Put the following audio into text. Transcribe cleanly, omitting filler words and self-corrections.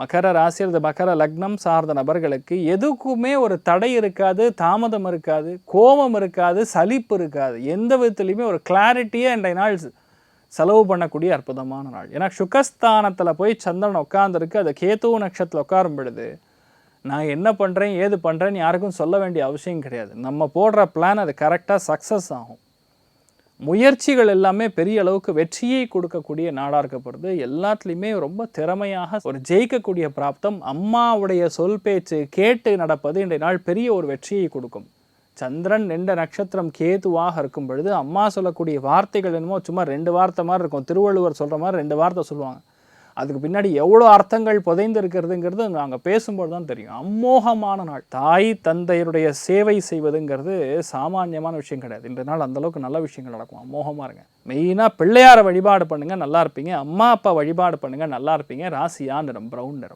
மகர ராசி அல்லது மகர லக்னம் சார்ந்த நபர்களுக்கு எதுக்குமே ஒரு தடை இருக்காது, தாமதம் இருக்காது, கோபம் இருக்காது, சலிப்பு இருக்காது. எந்த விதத்துலையுமே ஒரு கிளாரிட்டியாக இன்றைய நாள் செலவு பண்ணக்கூடிய அற்புதமான நாள். ஏன்னா சுகஸ்தானத்தில் போய் சந்திரன் உட்காந்துருக்கு, அது கேது நட்சத்திரத்தில் உட்காரும் பொழுது நான் என்ன பண்ணுறேன் ஏது பண்ணுறேன்னு யாருக்கும் சொல்ல வேண்டிய அவசியம் கிடையாது. நம்ம போடுற பிளான் அது கரெக்டாக சக்ஸஸ் ஆகும். முயற்சிகள் எல்லாமே பெரிய அளவுக்கு வெற்றியை கொடுக்கக்கூடிய நாடாக இருக்கப்படுது. எல்லாத்துலேயுமே ரொம்ப திறமையாக ஒரு ஜெயிக்கக்கூடிய பிராப்தம். அம்மாவுடைய சொல் பேச்சு கேட்டு நடப்பது இன்றைய நாள் பெரிய ஒரு வெற்றியை கொடுக்கும். சந்திரன் 2 நட்சத்திரம் கேதுவாக இருக்கும் பொழுது அம்மா சொல்லக்கூடிய வார்த்தைகள் என்னமோ சும்மா 2 வார்த்தை மாதிரி இருக்கும். திருவள்ளுவர் சொல்கிற மாதிரி 2 வார்த்தை சொல்லுவாங்க. அதுக்கு பின்னாடி எவ்வளோ அர்த்தங்கள் புதைந்து இருக்கிறதுங்கிறது நாங்கள் பேசும்போது தான் தெரியும். அமோகமான நாள். தாய் தந்தையருடைய சேவை செய்வதுங்கிறது சாமானியமான விஷயம் கிடையாது. இன்றைய நாள் அந்தளவுக்கு நல்ல விஷயங்கள் நடக்கும். அமோகமாக இருங்க. மெயினாக பிள்ளையாரை வழிபாடு பண்ணுங்கள், நல்லா இருப்பீங்க. அம்மா அப்பா வழிபாடு பண்ணுங்கள், நல்லா இருப்பீங்க. ராசியா நிறம் பிரவுன் நிறம்.